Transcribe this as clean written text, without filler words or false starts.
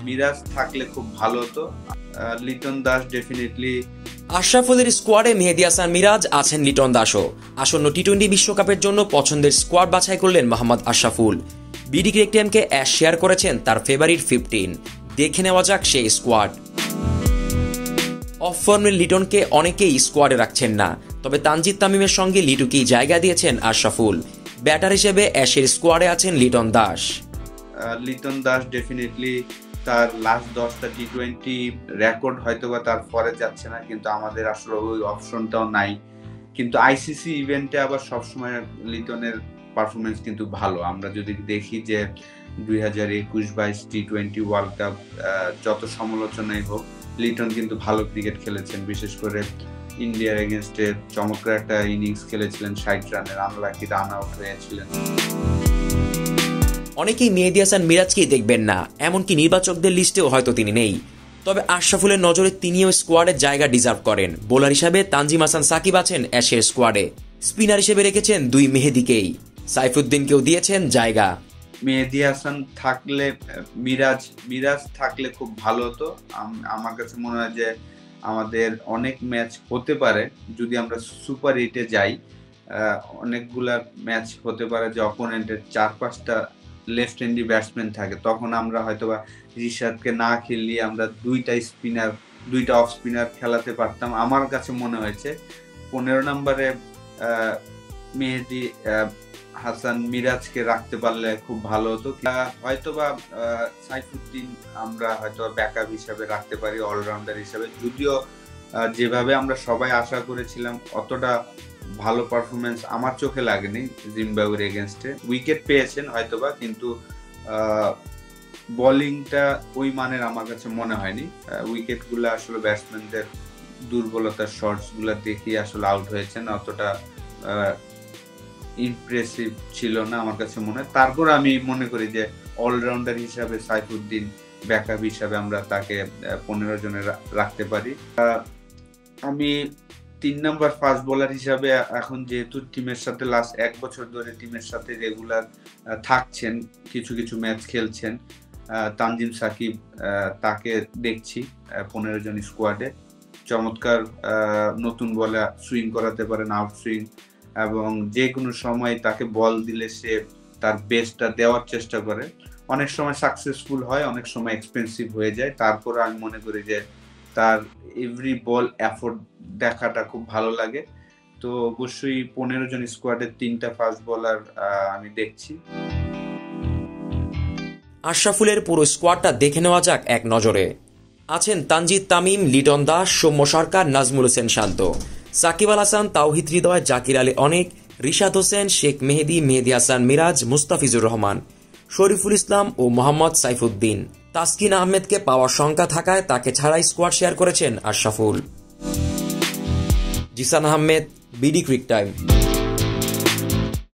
মিরাজ থাকলে খুব ভালো হতো। লিটন দাস ডেফিনেটলি। আশরাফুলের স্কোয়াডে মেহেদী হাসান মিরাজ আছেন, লিটন দাসও। আসন্ন টি-20 বিশ্বকাপের জন্য পছন্দের স্কোয়াড বাছাই করলেন মোহাম্মদ আশরাফুল। বিডি ক্রিকেট টাইমকে অ্যাশ শেয়ার করেছেন তার ফেভারিট 15। দেখে নেওয়া যাক সেই স্কোয়াড। অফ ফর্মের লিটনকে অনেকেই স্কোয়াডে রাখছেন না, তবে তানজিদ তামিমের সঙ্গে লিটুকেই জায়গা দিয়েছেন আশরাফুল। ব্যাটার হিসেবে অ্যাশের স্কোয়াডে আছেন লিটন দাস। লিটন দাস ডেফিনেটলি তার লাস্ট 10টা টি-20 রেকর্ড হয়তোবা তার পরে যাচ্ছে না, কিন্তু আমাদের আসলে ওই অপশনটাও নাই। কিন্তু আইসিসি ইভেন্টে আবার সবসময় লিটনের পারফরমেন্স কিন্তু ভালো। আমরা যদি দেখি যে 2021-22 টি-20 ওয়ার্ল্ড কাপ যত সমালোচনাই হোক, লিটন কিন্তু ভালো ক্রিকেট খেলেছেন। বিশেষ করে ইন্ডিয়ার এগেনস্টে চমৎকার একটা ইনিংস খেলেছিলেন, 60 রানের, আনলাকি রান আউট হয়েছিলেন। অনেকেই মেহেদী হাসান মিরাজকেই দেখবেন না, এমনকি নির্বাচকদের লিস্টেও হয়তো তিনি নেই। তবে আশরাফুলের নজরে তিনিও স্কোয়াডের জায়গা ডিজার্ভ করেন। বোলার হিসাবে তানজিম হাসান সাকিব আছেন অ্যাশের স্কোয়াডে। স্পিনার হিসেবে রেখেছেন দুই মেহেদীকেই, সাইফুদ্দিনকেও দিয়েছেন জায়গা। মেহেদী হাসান থাকলে মিরাজ থাকলে খুব ভালো হতো। আমার কাছে মনে হয় যে আমাদের অনেক ম্যাচ হতে পারে যদি আমরা সুপার 8-এ যাই। অনেকগুলা ম্যাচ হতে পারে যে অপোনেন্টের 4-5টা লেফট হ্যান্ডি ব্যাটসম্যান থাকে, তখন আমরা হয়তোবা রিশাদকে না খেলিয়ে আমরা দুইটা অফ স্পিনার খেলাতে পারতাম। আমার কাছে মনে হয়েছে 15 নম্বরে মেহেদী হাসান মিরাজকে রাখতে পারলে খুব ভালো হতো। হয়তোবা সাইফুদ্দিন আমরা হয়তো ব্যাকআপ হিসাবে রাখতে পারি, অলরাউন্ডার হিসাবে। যদিও যেভাবে আমরা সবাই আশা করেছিলাম অতটা ভালো পারফরমেন্স আমার চোখে লাগেনি জিম্বাবুয়ের এগেনস্টে। উইকেট পেয়েছেন হয়তোবা, কিন্তু বোলিংটা ওই মানের আমার কাছে মনে হয়নি। উইকেটগুলো আসলে ব্যাটসম্যানদের দুর্বলতার শটসগুলো দেখি আসলে আউট হয়েছেন, অতটা ইমপ্রেসিভ ছিল না আমার কাছে মনে হয়। তারপর আমি মনে করি যে অলরাউন্ডার হিসাবে সাইফুদ্দিন ব্যাকআপ হিসাবে আমরা তাকে 15 জনে রাখতে পারি। আমি 3 নম্বর ফাস্ট বোলার হিসাবে এখন যেহেতু টিমের সাথে লাস্ট 1 বছর ধরে টিমের সাথে রেগুলার থাকছেন, কিছু কিছু ম্যাচ খেলছেন, তানজিম সাকিব, তাকে দেখছি 15 জন স্কোয়াডে। চমৎকার নতুন বলে সুইং করাতে পারেন, আউট সুইং, এবং যে কোনো সময় তাকে বল দিলে সে তার বেস্টটা দেওয়ার চেষ্টা করে। অনেক সময় সাকসেসফুল হয়, অনেক সময় এক্সপেন্সিভ হয়ে যায়। তারপর আমি মনে করি যে তার এভরি বল এফোর্ট দেখাটা খুব ভালো লাগে। তো অবশ্যই 15 জন স্কোয়াডের 3টা ফাস্ট বোলার আমি দেখছি। আশরাফুলের পুরো স্কোয়াডটা দেখে নেওয়া যাক এক নজরে। আছেন তানজিদ তামিম, লিটন দাস, সৌম্য সরকার, নাজমুল হোসেন শান্ত, সাকিব আল হাসান, তাওহিদ হৃদয়, জাকির আলী অনেক, রিশাদ হোসেন, শেখ মেহেদী, মেহেদী হাসান মিরাজ, মুস্তাফিজুর রহমান, শরীফুল ইসলাম ও মোহাম্মদ সাইফুদ্দিন। তাসকিন আহমেদকে পাওয়ার সংখ্যা থাকায় তাকে ছাড়াই স্কোয়াড শেয়ার করেছেন Ashraful. Zisan Ahmed, BD cricket time.